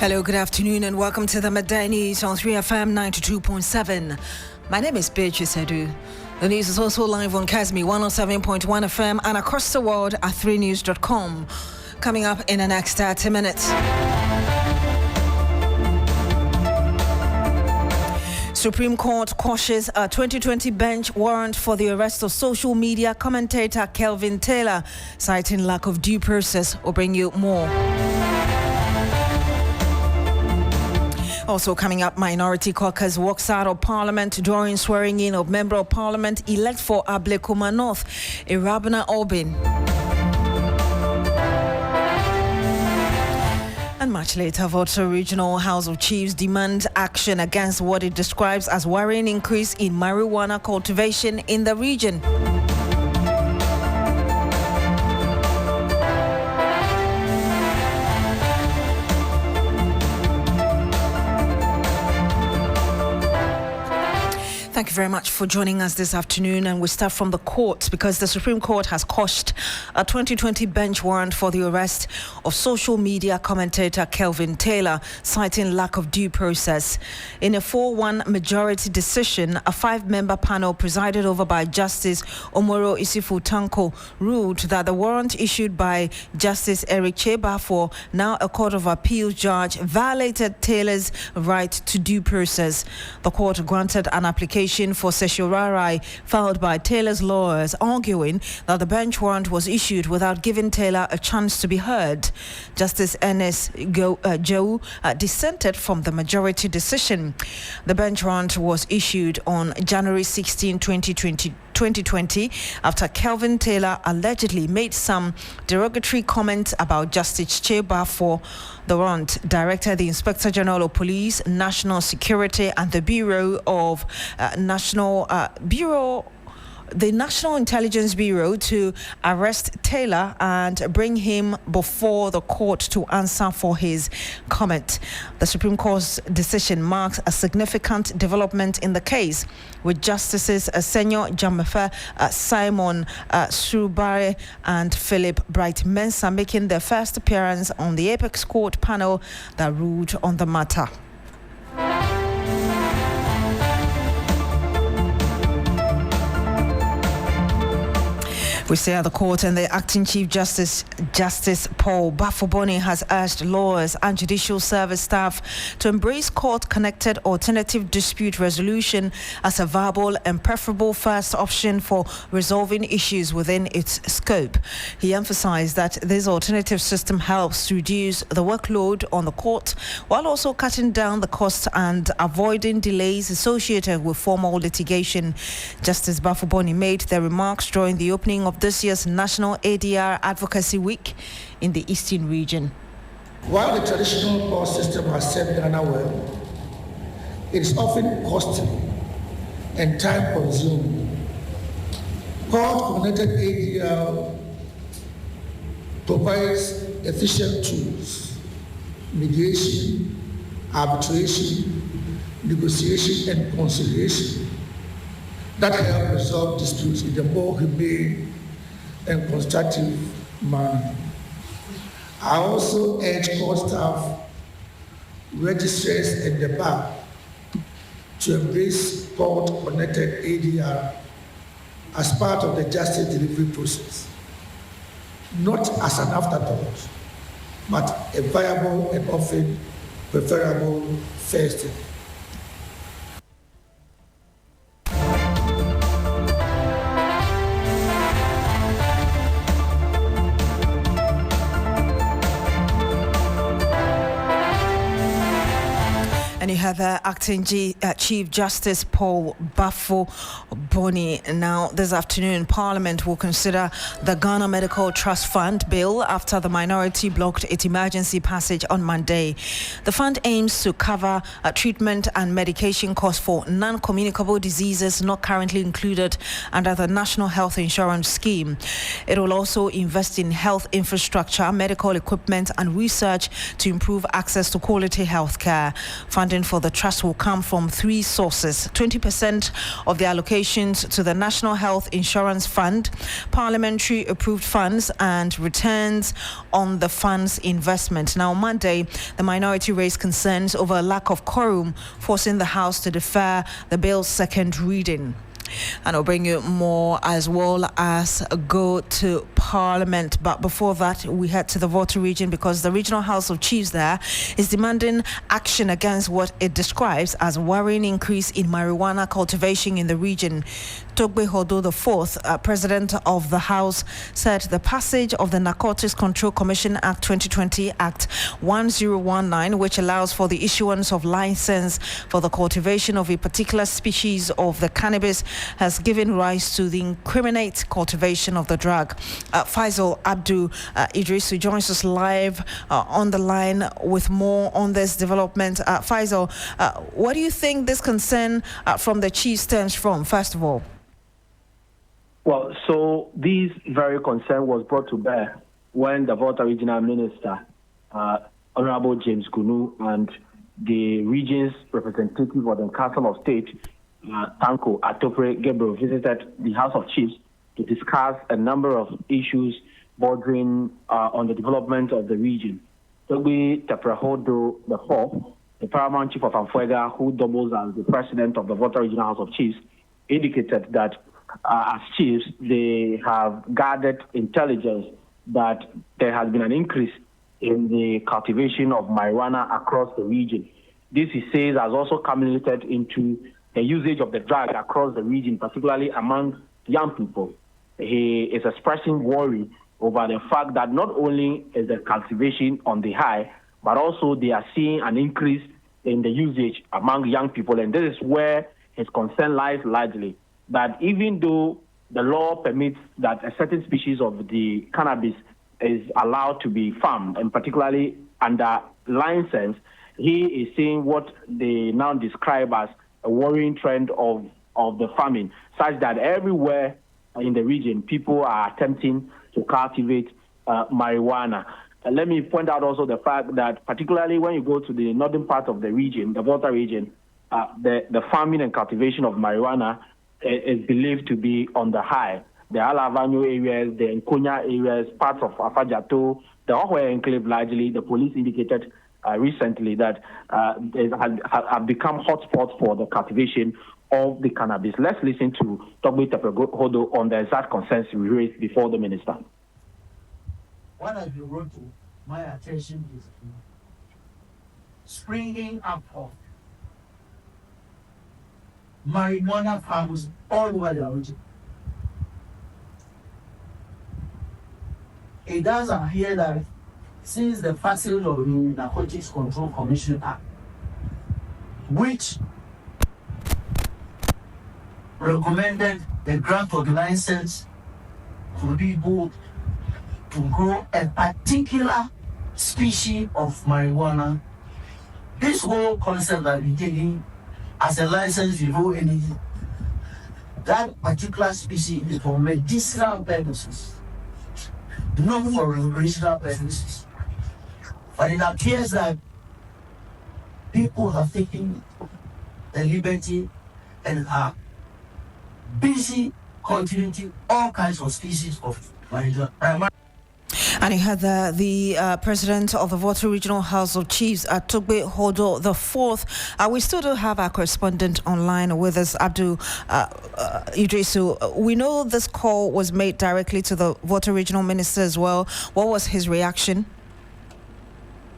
Hello, good afternoon, and welcome to the Midday News on 3FM 92.7. My name is Beatrice Edu. The news is also live on Kasmi 107.1 FM and across the world at 3news.com. Coming up in the next 30 minutes. Supreme Court quashes a 2020 bench warrant for the arrest of social media commentator Kelvin Taylor, citing lack of due process. We'll bring you more. Also coming up, Minority Caucus walks out of Parliament during swearing in of Member of Parliament elect for Ablekuma North, Irabna Obin. And much later, Volta Regional House of Chiefs demands action against what it describes as worrying increase in marijuana cultivation in the region. Thank you very much for joining us this afternoon, and we start from the court because the Supreme Court has quashed a 2020 bench warrant for the arrest of social media commentator Kelvin Taylor, citing lack of due process. In a 4-1 majority decision, a 5-member panel presided over by Justice Omoro Isifu-Tanko ruled that the warrant issued by Justice Eric Chebafo, now a Court of Appeals judge, violated Taylor's right to due process. The court granted an application for certiorari filed by Taylor's lawyers, arguing that the bench warrant was issued without giving Taylor a chance to be heard. Justice Ernest Joe dissented from the majority decision. The bench warrant was issued on January 16, 2020 after Kelvin Taylor allegedly made some derogatory comments about Justice Chebafo. The warrant directed the Inspector General of Police, National Security, and the National Intelligence Bureau to arrest Taylor and bring him before the court to answer for his comment. The Supreme Court's decision marks a significant development in the case, with Justices Senyor Jamefe, Simon Surubare, and Philip Bright-Mensah making their first appearance on the Apex Court panel that ruled on the matter. We stay at the court, and the acting Chief Justice, Justice Paul Bafoboni, has urged lawyers and judicial service staff to embrace court-connected alternative dispute resolution as a viable and preferable first option for resolving issues within its scope. He emphasized that this alternative system helps to reduce the workload on the court while also cutting down the costs and avoiding delays associated with formal litigation. Justice Bafoboni made their remarks during the opening of this year's National ADR Advocacy Week in the Eastern region. While the traditional court system has served Ghana well, it is often costly and time-consuming. Court-connected ADR provides efficient tools: mediation, arbitration, negotiation, and conciliation that help resolve disputes in a more humane and constructive manner. I also urge court staff, registrars, and the bar to embrace court-connected ADR as part of the justice delivery process, not as an afterthought, but a viable and often preferable first step. And you have Acting Chief Justice Paul Bafoboni. Now, this afternoon, Parliament will consider the Ghana Medical Trust Fund bill after the minority blocked its emergency passage on Monday. The fund aims to cover treatment and medication costs for non-communicable diseases not currently included under the National Health Insurance Scheme. It will also invest in health infrastructure, medical equipment, and research to improve access to quality health care. Funding for for the trust will come from three sources: 20% of the allocations to the National Health Insurance Fund, Parliamentary approved funds, and returns on the fund's investment. Now, on Monday, the minority raised concerns over a lack of quorum, forcing the House to defer the bill's second reading. And I'll bring you more as well as go to Parliament. But before that, we head to the Volta region because the Regional House of Chiefs there is demanding action against what it describes as worrying increase in marijuana cultivation in the region. Togbe Hodo IV, President of the House, said the passage of the Narcotics Control Commission Act 2020 Act 1019, which allows for the issuance of license for the cultivation of a particular species of the cannabis, has given rise to the incriminate cultivation of the drug. Faisal Abdul Idris, who joins us live on the line with more on this development. Faisal, what do you think this concern from the chief stems from, first of all? Well, so this very concern was brought to bear when the Volta Regional Minister, Honorable James Kunu, and the region's representative of the Council of State, Tanko Atopre Gabriel, visited the House of Chiefs to discuss a number of issues bordering on the development of the region. Togbe Teprehodo IV, the paramount chief of Amfuega, who doubles as the president of the Volta Regional House of Chiefs, indicated that as chiefs, they have gathered intelligence that there has been an increase in the cultivation of marijuana across the region. This, he says, has also culminated into the usage of the drug across the region, particularly among young people. He is expressing worry over the fact that not only is the cultivation on the high, but also they are seeing an increase in the usage among young people. And this is where his concern lies largely, that even though the law permits that a certain species of the cannabis is allowed to be farmed, and particularly under license, he is seeing what they now describe as a worrying trend of the farming, such that everywhere in the region, people are attempting to cultivate marijuana. Let me point out also the fact that particularly when you go to the northern part of the region, the Volta region, the farming and cultivation of marijuana is believed to be on the high. The Alavanyo areas, the Nkonya areas, parts of Afajato, the Ohwe enclave largely, the police indicated recently that they have become hotspots for the cultivation of the cannabis. Let's listen to Togbe Teprehodo on the exact concerns we raised before the minister. What have you brought to my attention is springing up of marijuana farms all over the region. It does appear that since the passage of the Narcotics Control Commission Act, which recommended the grant of license to people to grow a particular species of marijuana, this whole concept that we're taking as a license before anything, that particular species is for medicinal purposes, not for recreational purposes. But it appears that people have taken the liberty and are busy cultivating all kinds of species of marijuana. And you had the president of the Volta Regional House of Chiefs, Togbe Hodo IV. We still do have our correspondent online with us, Abdul Idrisu. We know this call was made directly to the Volta Regional Minister as well. What was his reaction?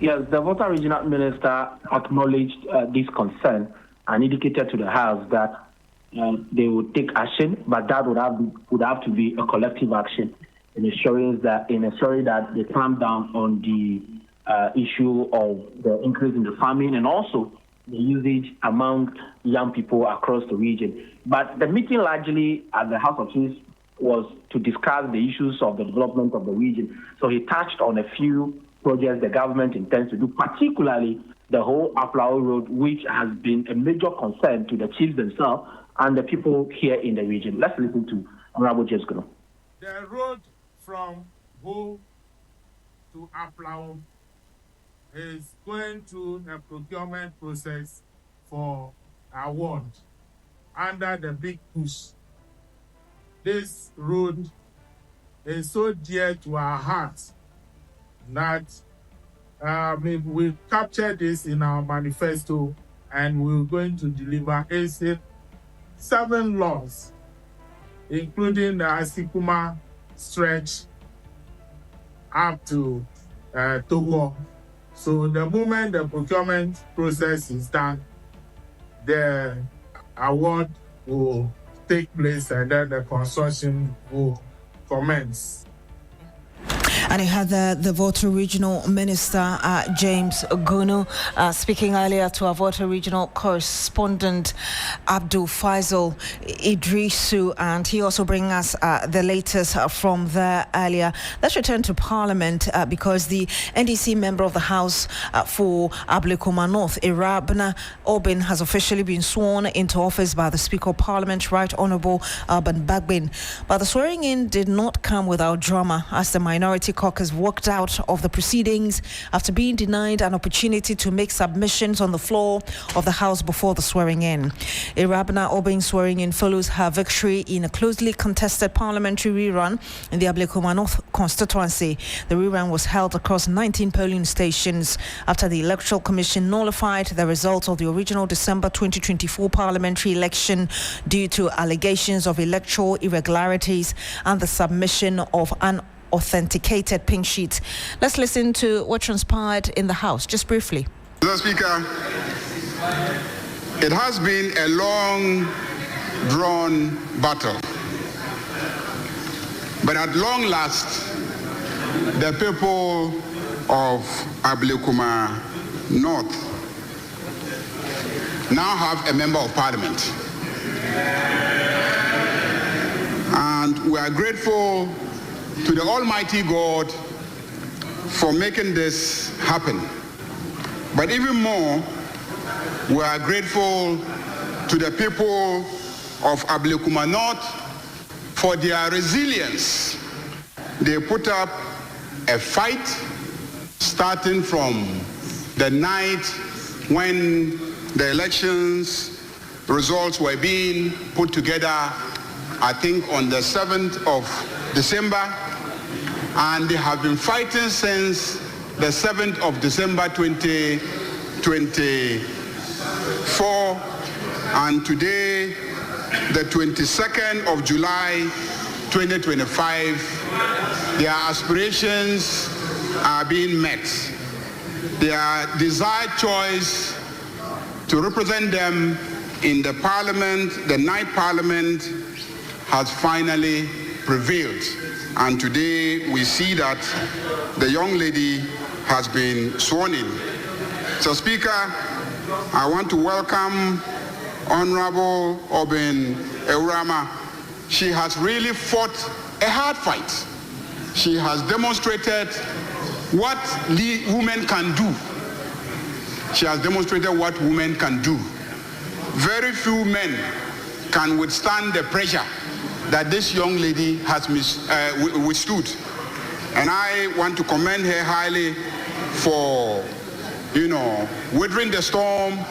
Yes, the Volta Regional Minister acknowledged this concern and indicated to the House that they would take action, but that would have to be a collective action in ensuring that they clamp down on the issue of the increase in the farming and also the usage among young people across the region. But the meeting largely at the House of Chiefs was to discuss the issues of the development of the region. So he touched on a few projects the government intends to do, particularly the whole Aplao Road, which has been a major concern to the chiefs themselves and the people here in the region. Let's listen to Honorable James Kuno. The road from Ho to Aplao is going through a procurement process for award under the big push. This road is so dear to our hearts that we captured this in our manifesto and we're going to deliver 7 laws, including the Asikuma stretch up to Togo. So the moment the procurement process is done, the award will take place and then the construction will commence. And you had the Volta Regional Minister, James Gunu, speaking earlier to our Volta Regional correspondent, Abdul Faisal Idrisu, and he also bring us the latest from there earlier. Let's return to Parliament because the NDC member of the House for Ablekuma North, Irabna Obin, has officially been sworn into office by the Speaker of Parliament, Right Honourable Alban Bagbin. But the swearing-in did not come without drama, as the minority caucus walked out of the proceedings after being denied an opportunity to make submissions on the floor of the House before the swearing-in. Irabna Obin's swearing-in follows her victory in a closely contested parliamentary rerun in the Ablekuma North constituency. The rerun was held across 19 polling stations after the Electoral Commission nullified the results of the original December 2024 parliamentary election due to allegations of electoral irregularities and the submission of an authenticated pink sheet. Let's listen to what transpired in the House, just briefly. Mr. Speaker, it has been a long, drawn battle. But at long last, the people of Ablekuma North now have a member of parliament. And we are grateful to the Almighty God for making this happen. But even more, we are grateful to the people of Ablekuma North for their resilience. They put up a fight starting from the night when the elections results were being put together, I think on the 7th of December, and they have been fighting since the 7th of December 2024, and today, the 22nd of July 2025, their aspirations are being met. Their desired choice to represent them in the parliament, the night parliament, has finally prevailed. And today we see that the young lady has been sworn in. So, Speaker, I want to welcome Honorable Obin Ewurama. She has really fought a hard fight. She has demonstrated what women can do. She has demonstrated what women can do. Very few men can withstand the pressure that this young lady has withstood. And I want to commend her highly for, weathering the storm,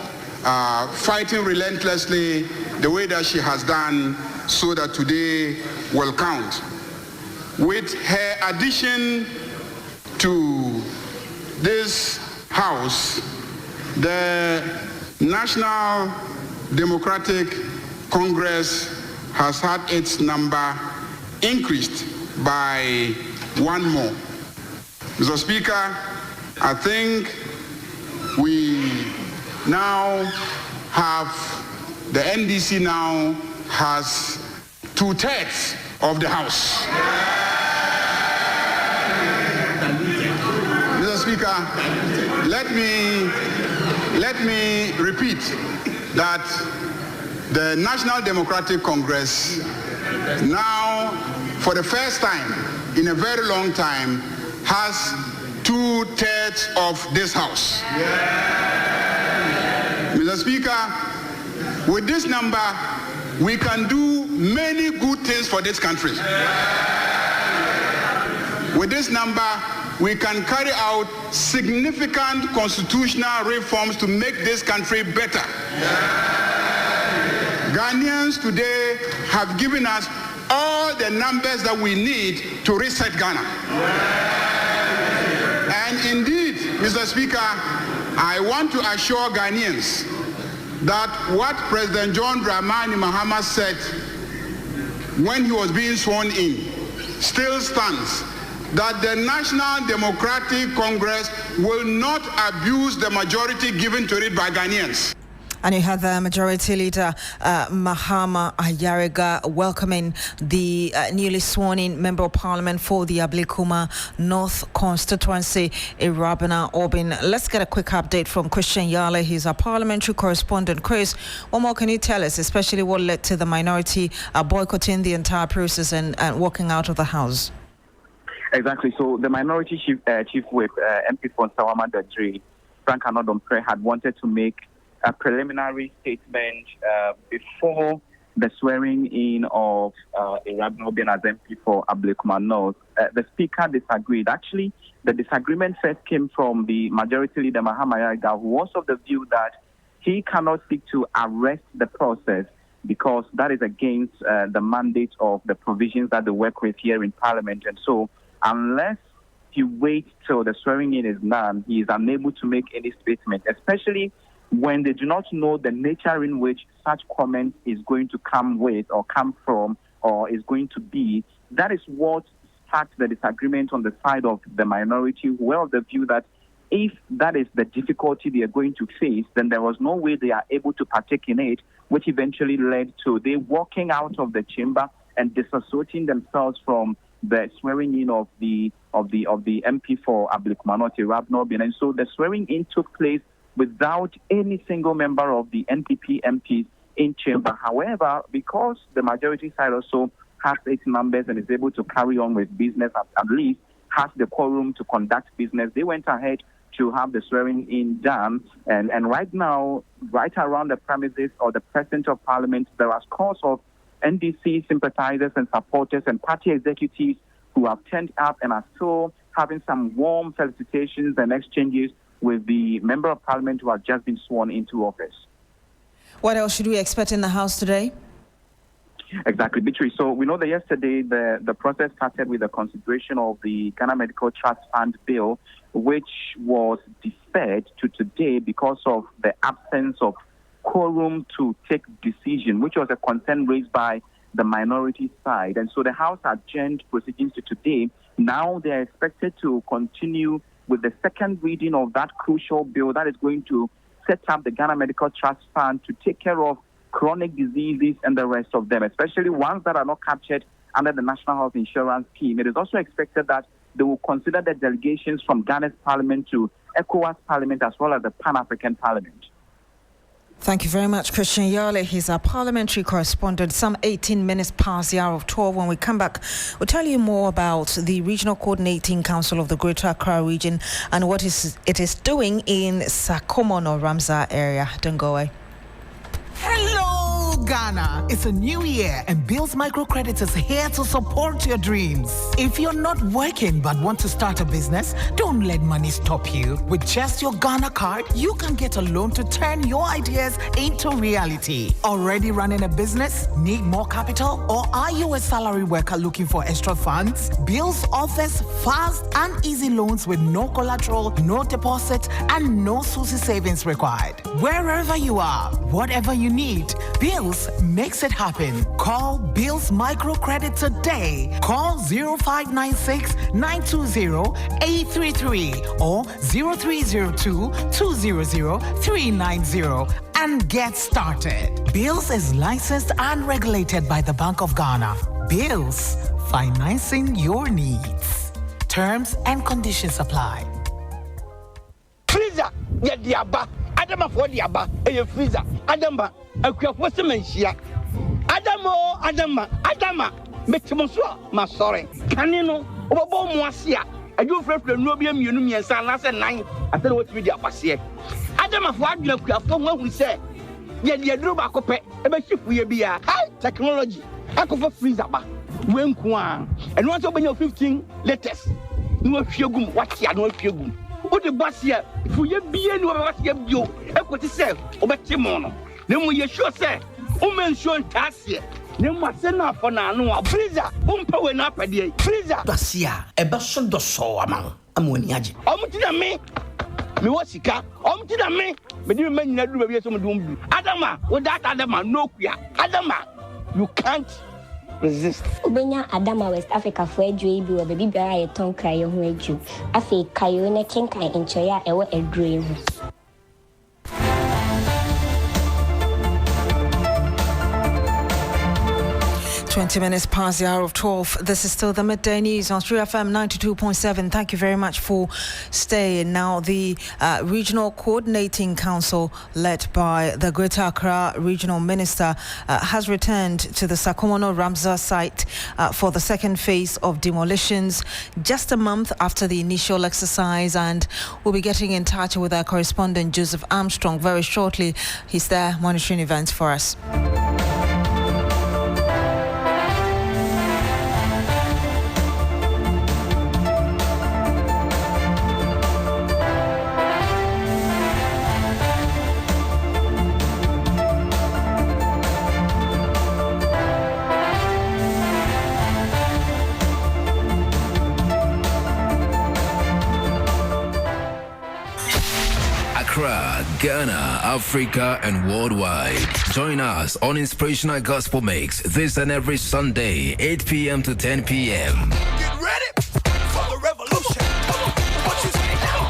fighting relentlessly the way that she has done, so that today will count. With her addition to this House, the National Democratic Congress has had its number increased by 1 more. Mr. Speaker, I think we now have, the NDC now has 2/3 of the House. Mr. Speaker, let me repeat that the National Democratic Congress now, for the first time in a very long time, has 2/3 of this House. Mr. Speaker, with this number, we can do many good things for this country. With this number, we can carry out significant constitutional reforms to make this country better. Ghanaians today have given us all the numbers that we need to reset Ghana. And indeed, Mr. Speaker, I want to assure Ghanaians that what President John Dramani Mahama said when he was being sworn in still stands, that the National Democratic Congress will not abuse the majority given to it by Ghanaians. And you had the Majority Leader Mahama Ayariga welcoming the newly sworn-in Member of Parliament for the Ablekuma North Constituency, Irabina Obin. Let's get a quick update from Christian Yale. He's our parliamentary correspondent. Chris, what more can you tell us, especially what led to the minority boycotting the entire process and walking out of the House? Exactly. So the minority chief whip, MP for Sawama Dadri, Frank Anodompre, had wanted to make a preliminary statement before the swearing in of Irabin Obin as MP for Ablekuma North. The Speaker disagreed. Actually, the disagreement first came from the Majority Leader Mahama Ayariga, who was of the view that he cannot seek to arrest the process because that is against the mandate of the provisions that they work with here in Parliament. And so, unless he waits till the swearing in is done, he is unable to make any statement, especially when they do not know the nature in which such comment is going to come with or come from or is going to be. That is what sparked the disagreement on the side of the minority, who were of the view that if that is the difficulty they are going to face, then there was no way they are able to partake in it, which eventually led to they walking out of the chamber and disassociating themselves from the swearing in of the MP for Ablekuma North, Irabin Obin. And so the swearing in took place without any single member of the NPP MPs in chamber. However, because the majority side also has its members and is able to carry on with business, at least has the quorum to conduct business, they went ahead to have the swearing in done. And right now, right around the premises or the President of Parliament, there are scores of NDC sympathizers and supporters and party executives who have turned up and are still having some warm felicitations and exchanges with the Member of Parliament who has just been sworn into office. What else should we expect in the House today? Exactly, Beatrice. So we know that yesterday the process started with the consideration of the Ghana Medical Trust Fund bill, which was deferred to today because of the absence of quorum to take decision, which was a concern raised by the minority side. And so the House adjourned proceedings to today. Now they are expected to continue with the second reading of that crucial bill that is going to set up the Ghana Medical Trust Fund to take care of chronic diseases and the rest of them, especially ones that are not captured under the National Health Insurance Scheme. It is also expected that they will consider the delegations from Ghana's Parliament to ECOWAS Parliament as well as the Pan-African Parliament. Thank you very much, Christian Yale. He's our parliamentary correspondent. Some 18 minutes past the hour of 12. When we come back, we'll tell you more about the Regional Coordinating Council of the Greater Accra region and what it is doing in Sakomon or Ramsar area. Don't go away. Hello, Ghana. It's a new year and Bills Microcredit is here to support your dreams. If you're not working but want to start a business, don't let money stop you. With just your Ghana card, you can get a loan to turn your ideas into reality. Already running a business? Need more capital? Or are you a salary worker looking for extra funds? Bills offers fast and easy loans with no collateral, no deposit, and no SUSI savings required. Wherever you are, whatever you need, Bills makes it happen. Call Bills Microcredit today. Call 0596 920 833 or 0302 200 390 and get started. Bills is licensed and regulated by the Bank of Ghana. Bills, financing your needs. Terms and conditions apply. Freezer, yeah, diaba. Adama for diaba, a freezer. Adama, a crafty sementia. Adama, Metimosua, my sorry. Canino, Obo Moasia. I do afraid for Nobium Unumi and San last night. I don't know what we did. Adama for you craft what we say. Yet the Adruba Cope, a ship will be a high technology. I could for freezer. When Kwan, and once open your 15 letters. no fiagum what ya no fiagum what the boss here if you be any what you bio e ko ti say obetimo no na mu ye sure say o mention tasie ne mu ase na afọ na anu a freezer umpa we na apade freezer Dasia, ebe so do so amang. Amoni age. omuti na me wasika omuti na me di me nyina du ba so mu du Adama without Adama no kuya Adama you can't resist. Ubenya Adama West Africa for edwe bi o baby biara ye ton kraye ho edwu afi kayo na kenkan enchoya ewo edwe ho. 20 minutes past the hour of 12. This is still the midday news on 3FM 92.7. Thank you very much for staying. Now, the Regional Coordinating Council, led by the Greater Accra Regional Minister, has returned to the Sakomono Ramsar site for the second phase of demolitions just a month after the initial exercise. And we'll be getting in touch with our correspondent, Joseph Armstrong, very shortly. He's there monitoring events for us. Accra, Ghana, Africa, and worldwide. Join us on Inspirational Gospel Mix this and every Sunday, 8 p.m. to 10 p.m. Get ready for the revolution. What you say now?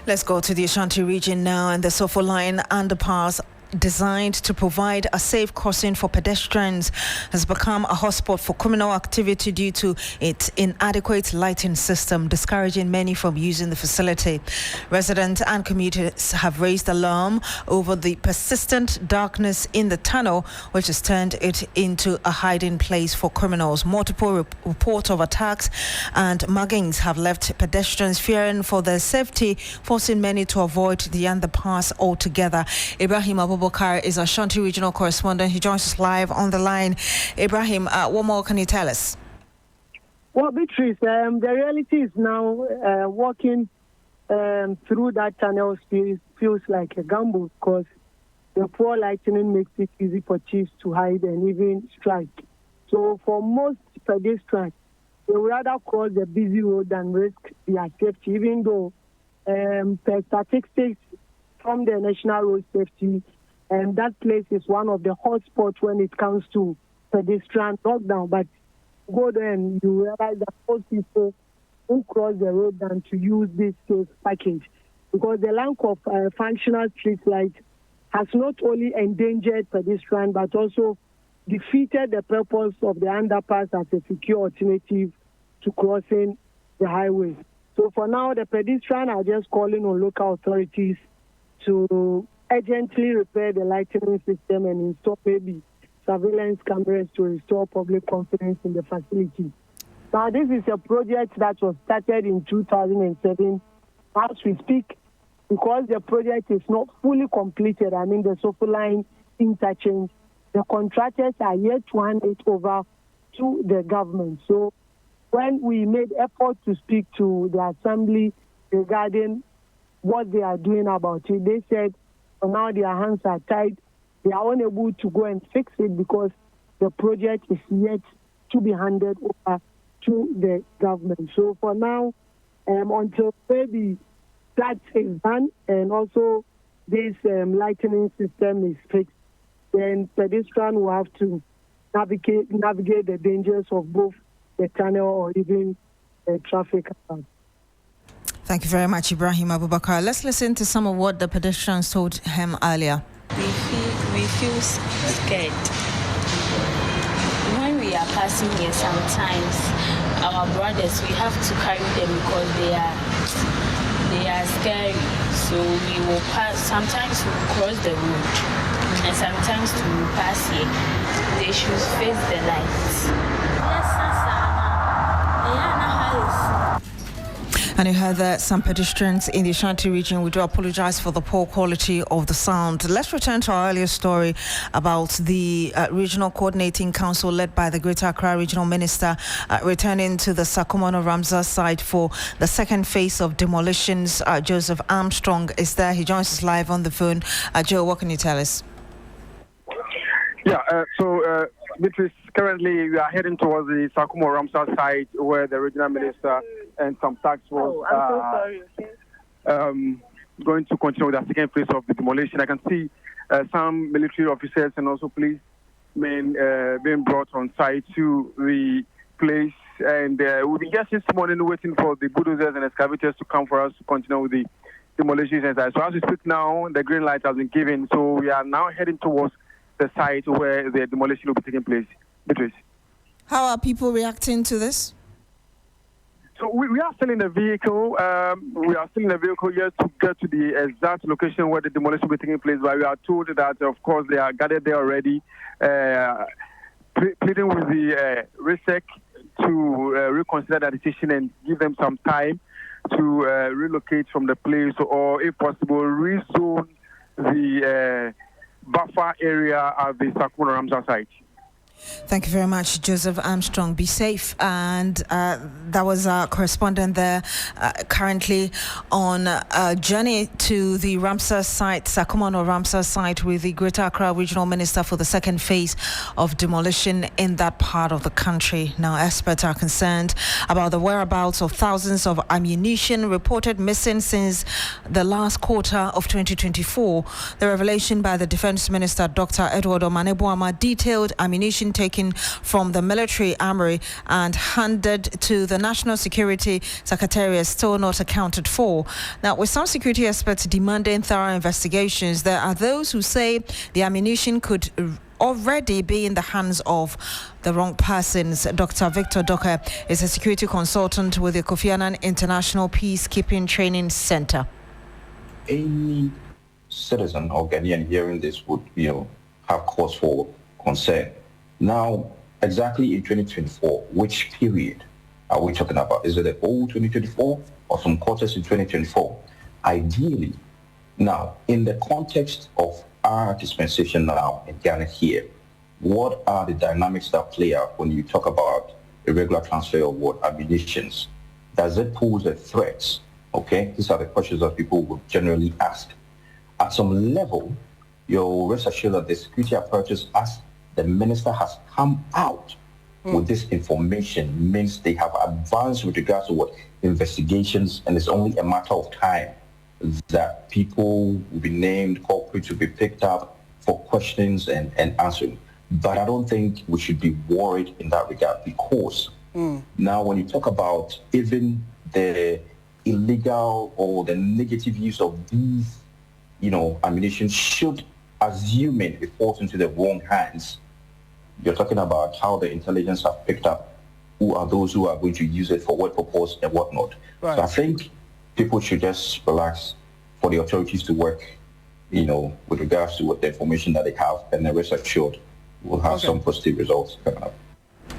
Let's go to the Ashanti region now, and the Sofo Line underpass, designed to provide a safe crossing for pedestrians, has become a hotspot for criminal activity due to its inadequate lighting system, discouraging many from using the facility. Residents and commuters have raised alarm over the persistent darkness in the tunnel, which has turned it into a hiding place for criminals. Multiple reports of attacks and muggings have left pedestrians fearing for their safety, forcing many to avoid the underpass altogether. Ibrahim Abubakar is Ashanti regional correspondent. He joins us live on the line. Ibrahim, what more can you tell us? Well, Beatrice, the reality is now walking through that tunnel feels like a gamble because the poor lighting makes it easy for thieves to hide and even strike. So for most pedestrians, they would rather cross the busy road than risk their safety, even though per statistics from the National Road Safety, and that place is one of the hotspots when it comes to pedestrian lockdown. But go there and you realize that most people who cross the road than to use this safe package, because the lack of functional street lights has not only endangered pedestrians but also defeated the purpose of the underpass as a secure alternative to crossing the highway. So for now, the pedestrians are just calling on local authorities to urgently repair the lighting system and install maybe surveillance cameras to restore public confidence in the facility. Now, this is a project that was started in 2007. As we speak, because the project is not fully completed, I mean the Sofo Line interchange, the contractors are yet to hand it over to the government. So when we made effort to speak to the assembly regarding what they are doing about it, they said for now their hands are tied. They are unable to go and fix it because the project is yet to be handed over to the government. So for now, until maybe that is done and also this lighting system is fixed, then pedestrians will have to navigate the dangers of both the tunnel or even the traffic. Thank you very much, Ibrahim Abubakar. Let's listen to some of what the pedestrians told him earlier. We feel scared. When we are passing here, sometimes our brothers, we have to carry them because they they are scary. So we will pass. Sometimes we will cross the road, and sometimes we will pass here. They should face the lights. And you heard that some pedestrians in the Ashanti region, we do apologize for the poor quality of the sound. Let's return to our earlier story about the Regional Coordinating Council led by the Greater Accra Regional Minister returning to the Sakumano Ramsar site for the second phase of demolitions. Joseph Armstrong is there. He joins us live on the phone. Joe, what can you tell us? Yeah, Beatrice, currently we are heading towards the Sakumo Ramsar site where the regional minister and some task force going to continue with the second phase of the demolition. I can see some military officers and also policemen being brought on site to the place. And we'll be just this morning waiting for the bulldozers and excavators to come for us to continue with the demolition. So as we speak now, the green light has been given. So we are now heading towards the site where the demolition will be taking place. Beatrice. How are people reacting to this? So we are still in the vehicle. We are still in the vehicle here to get to the exact location where the demolition will be taking place. But we are told that, of course, they are gathered there already, pleading with the RISEC to reconsider that decision and give them some time to relocate from the place or, if possible, rezone the buffer area at the Sakumano Ramsar site. Thank you very much, Joseph Armstrong. Be safe. And that was our correspondent there currently on a journey to the Ramsar site, Sakumano Ramsar site, with the Greater Accra Regional Minister for the second phase of demolition in that part of the country. Now, experts are concerned about the whereabouts of thousands of ammunition reported missing since the last quarter of 2024. The revelation by the Defense Minister, Dr. Edward Omanebuama, detailed ammunition taken from the military armory and handed to the National Security Secretariat still not accounted for. Now, with some security experts demanding thorough investigations, there are those who say the ammunition could already be in the hands of the wrong persons. Dr. Victor Docker is a security consultant with the Kofi Annan International Peacekeeping Training Center. Any citizen or Ghanaian hearing this would, have cause for concern. Now, exactly in 2024, which period are we talking about? Is it the whole 2024 or some quarters in 2024? Ideally, now, in the context of our dispensation now in Ghana here, what are the dynamics that play out when you talk about irregular transfer of what ammunitions? Does it pose a threat? Okay, these are the questions that people would generally ask. At some level, you'll rest assured that the security apparatus, as the minister has come out with this information, means they have advanced with regards to what investigations, and it's only a matter of time that people will be named, culprits will be picked up for questions and answering. But I don't think we should be worried in that regard, because now when you talk about even the illegal or the negative use of these, ammunition, should assuming it falls into the wrong hands, you're talking about how the intelligence have picked up who are those who are going to use it for what purpose and whatnot. Right. So I think people should just relax for the authorities to work, with regards to what the information that they have, and the rest assured we'll have some positive results coming up.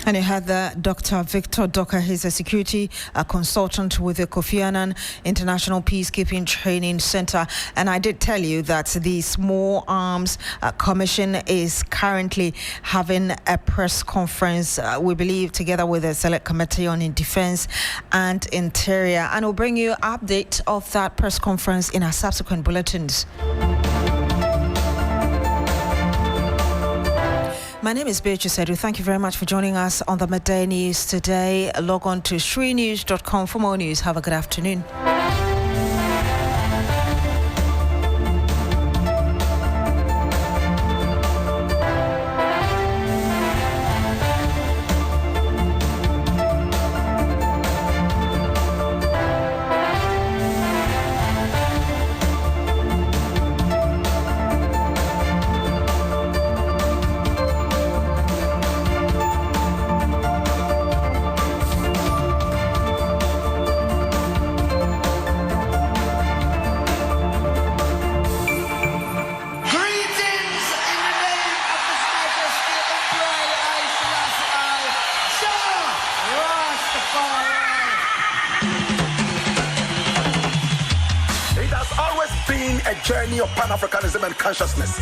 And you had Dr. Victor Docker. He's a security consultant with the Kofi Annan International Peacekeeping Training Center. And I did tell you that the Small Arms Commission is currently having a press conference, we believe, together with the Select Committee on Defense and Interior. And we'll bring you an update of that press conference in our subsequent bulletins. My name is Beatrice Edu. Thank you very much for joining us on the Midday News today. Log on to shrinews.com for more news. Have a good afternoon. journey of Pan-Africanism and consciousness.